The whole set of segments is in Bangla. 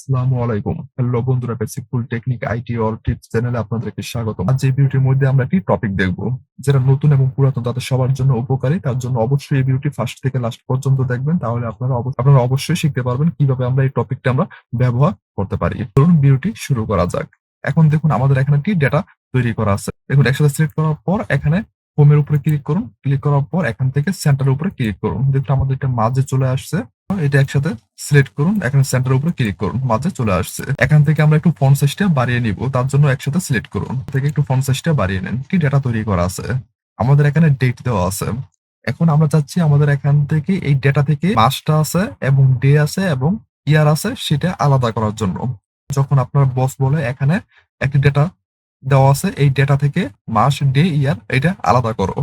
আসসালামু আলাইকুম। হ্যালো বন্ধুরা, basic full technique IT or tips চ্যানেলে আপনাদেরকে স্বাগতম। আজ এই ভিডিওটির মধ্যে আমরা একটি টপিক দেখব। যারা নতুন এবং পুরাতন তাদের সবার জন্য উপকারী। তার জন্য অবশ্যই এই ভিডিওটি ফার্স্ট থেকে লাস্ট পর্যন্ত দেখবেন। তাহলে আপনারা অবশ্যই শিখতে পারবেন কিভাবে আমরা এই টপিকটা আমরা ব্যবহার করতে পারি। চলুন ভিডিওটি শুরু করা যাক। এখন দেখুন আমাদের এখানে একটি ডেটা তৈরি করা আছে। দেখুন একসাথে সিলেক্ট করার পর এখানে হোমের উপরে ক্লিক করুন। ক্লিক করার পর এখান থেকে সেন্টারের উপরে ক্লিক করুন। দেখুন আমাদের এটা মাঝে চলে আসছে। এটা একসাথে সিলেক্ট করুন, এখানে সেন্টারের উপরে ক্লিক করুন, মাঝে চলে আসছে। এখান থেকে আমরা একটু ফন্ট সাইজটা বাড়িয়ে নিব, তার জন্য একসাথে সিলেক্ট করুন, থেকে একটু ফন্ট সাইজটা বাড়িয়ে নেন। কি ডেটা তৈরি করা আছে, আমাদের এখানে ডেট দেওয়া আছে। এখন আমরা চাচ্ছি আমাদের এখান থেকে এই ডেটা থেকে মাসটা আছে এবং ডে আছে এবং ইয়ার আছে সেটা আলাদা করার জন্য। যখন আপনার বস বলে এখানে একটি ডেটা দেওয়া আছে, এই ডেটা থেকে মাস, ডে, ইয়ার এটা আলাদা করো,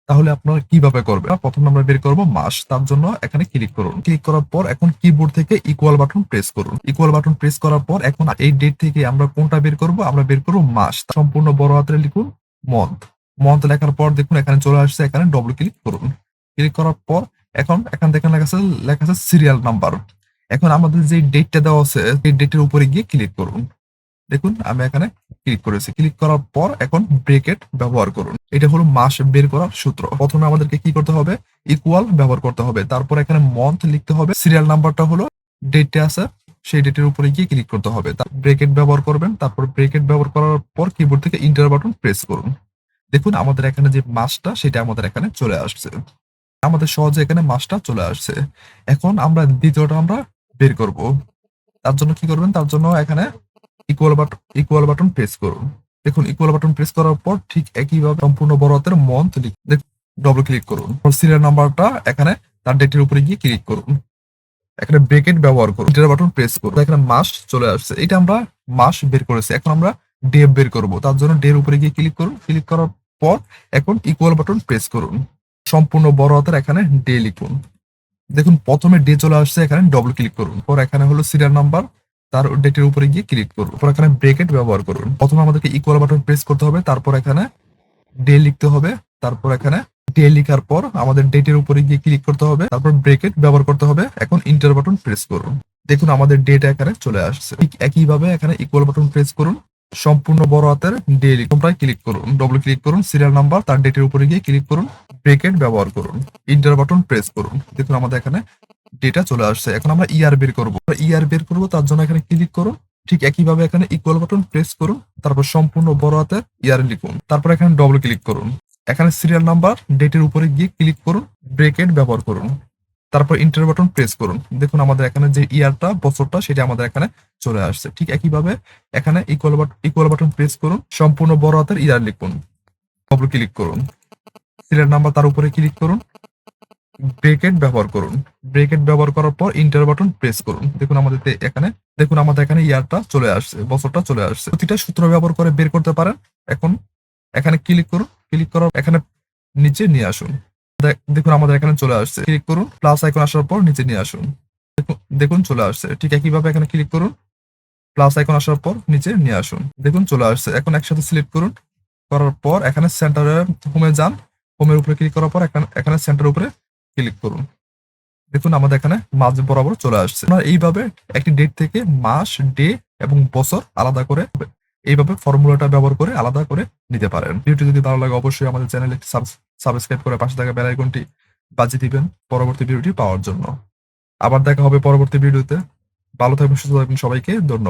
তাহলে আপনারা কিভাবে করবেন? প্রথমে আমরা বের করব মাস। তার জন্য এখানে ক্লিক করুন। ক্লিক করার পর এখন কিবোর্ড থেকে ইকুয়াল বাটন প্রেস করুন। ইকুয়াল বাটন প্রেস করার পর এখন এই ডেট থেকে আমরা কোনটা বের করব? আমরা বের করব মাস। সম্পূর্ণ বড় হাতের লিখুন মন্থ। মন্থ লেখার পর দেখুন এখানে চলে আসছে, এখানে ডবল ক্লিক করুন। ক্লিক করার পর এখন এখান থেকে লেখা আছে সিরিয়াল নাম্বার। এখন আমাদের যে ডেটটা দেওয়া আছে এই ডেটের উপরে গিয়ে ক্লিক করুন। দেখুন আমি এখানে ক্লিক করেছি। ক্লিক করার পর এখন ব্রেকেট ব্যবহার করুন। এটা হলো মাস বের করার সূত্র। প্রথমে আমাদেরকে কি করতে হবে? ইকুয়াল ব্যবহার করতে হবে। তারপর এখানে মন্থ লিখতে হবে। সিরিয়াল নাম্বারটা হলো ডেটটা আছে, সেই ডেটের উপরে গিয়ে ক্লিক করতে হবে। ব্রেকেট ব্যবহার করবেন। তারপর ব্রেকেট ব্যবহার করার পর কিবোর্ড থেকে ইন্টার বাটন প্রেস করুন। দেখুন আমাদের এখানে যে মাসটা সেটা আমাদের এখানে চলে আসছে। আমাদের সহজে এখানে মাসটা চলে আসছে। এখন আমরা দ্বিতীয়টা আমরা বের করব। তার জন্য কি করবেন? তার জন্য এখানে ইকুয়াল বাটন প্রেস করুন। দেখুন ইকুয়াল বাটন প্রেস করার পর ঠিক একইভাবে সম্পূর্ণ বড় হাতের মন্থ ডবল ক্লিক করুন। সিরিয়াল নাম্বারটা এখানে তার ডেটের উপরে গিয়ে ক্লিক করুন। এখানে ব্রেকেট ব্যবহার করুন, ইন্টার বাটন প্রেস করুন। এখানে মাস চলে আসছে। এটা আমরা মাস বের করেছি। এখন আমরা ডে বের করব। তার জন্য ডে এর উপরে গিয়ে ক্লিক করুন। ক্লিক করার পর এখন ইকুয়াল বাটন প্রেস করুন। সম্পূর্ণ বড় হাতের এখানে ডে লিখুন। দেখুন প্রথমে ডে চলে আসছে, এখানে ডবল ক্লিক করুন। পর এখানে হলো সিরিয়াল নাম্বার, তার ডেটের উপরে গিয়ে ক্লিক করুন। পর এখানে ব্রেকেট ব্যবহার করুন। প্রথমে আমাদেরকে ইকুয়াল বাটন প্রেস করতে হবে, তারপর এখানে ডে লিখতে হবে। তারপর এখানে ডে লিখার পর আমাদের ডেটের উপরে গিয়ে ক্লিক করতে হবে, তারপর ব্রেকেট ব্যবহার করতে হবে। এখন ইন্টার বাটন প্রেস করুন। দেখুন আমাদের ডেট এখানে চলে আসছে। ঠিক একইভাবে এখানে ইকুয়াল বাটন প্রেস করুন। সম্পূর্ণ বড় হাতের ডে তোমরা ক্লিক করুন, ডবল ক্লিক করুন, সিরিয়াল নাম্বার তার ডেটের উপরে গিয়ে ক্লিক করুন, ব্রেকেট ব্যবহার করুন, ইন্টার বাটন প্রেস করুন। দেখুন আমাদের এখানে ডেটা চলে আসছে। এখন আমরা ইয়ার বের করব। ইয়ার বের করব, তার জন্য এখানে ক্লিক করুন। ঠিক একইভাবে এখানে ইকুয়াল বাটন প্রেস করুন, তারপর সম্পূর্ণ বড় হাতের ইয়ার লিখুন, তারপর এখানে ডবল ক্লিক করুন। এখানে সিরিয়াল নাম্বার ডেটের উপরে গিয়ে ক্লিক করুন, ব্রেকেট ব্যবহার করুন, তারপর ইন্টার বাটন প্রেস করুন। দেখুন আমাদের এখানে যে ইয়ারটা, বছরটা, সেটা আমাদের এখানে চলে আসছে। ঠিক একইভাবে এখানে ইকুয়াল বাটন প্রেস করুন, সম্পূর্ণ বড় হাতের ইয়ার লিখুন, ডবল ক্লিক করুন, সিরিয়াল নাম্বার তার উপরে ক্লিক করুন, ব্রেকেট ব্যবহার করুন। ব্রেকেট ব্যবহার করার পর ইন্টার বাটন প্রেস করুন। দেখুন আমাদের এখানে ইয়ারটা চলে আসছে, বছরটা চলে আসছে। প্রতিটা সূত্র ব্যবহার করে বের করতে পারেন। এখন এখানে ক্লিক করুন। ক্লিক করার এখানে নিচে নিয়ে আসুন। দেখুন আমাদের এখানে চলে আসছে। ক্লিক করুন, প্লাস আইকন আসার পর নিচে নিয়ে আসুন। দেখুন চলে আসছে। ঠিক একইভাবে এখানে ক্লিক করুন, প্লাস আইকন আসার পর নিচে নিয়ে আসুন। দেখুন চলে আসছে। এখন একসাথে সিলেক্ট করুন। করার পর এখানে সেন্টারে হোমে যান। হোমের উপরে ক্লিক করার পর এখানে সেন্টারের উপরে ক্লিক করুন। দেখুন আমাদের এখানে মাঝ বরাবর চলে আসছে। আপনারা এইভাবে একটি ডেট থেকে মাস, ডে এবং বছর আলাদা করে এইভাবে ফর্মুলাটা ব্যবহার করে আলাদা করে নিতে পারেন। ভিডিওটি যদি ভালো লাগে অবশ্যই আমাদের চ্যানেলে সাবস্ক্রাইব করে পাশে থাকা বেল আইকনটি বাজিয়ে দিবেন পরবর্তী ভিডিওটি পাওয়ার জন্য। আবার দেখা হবে পরবর্তী ভিডিওতে। ভালো থাকবেন, সুস্থ থাকবেন, সবাইকে ধন্যবাদ।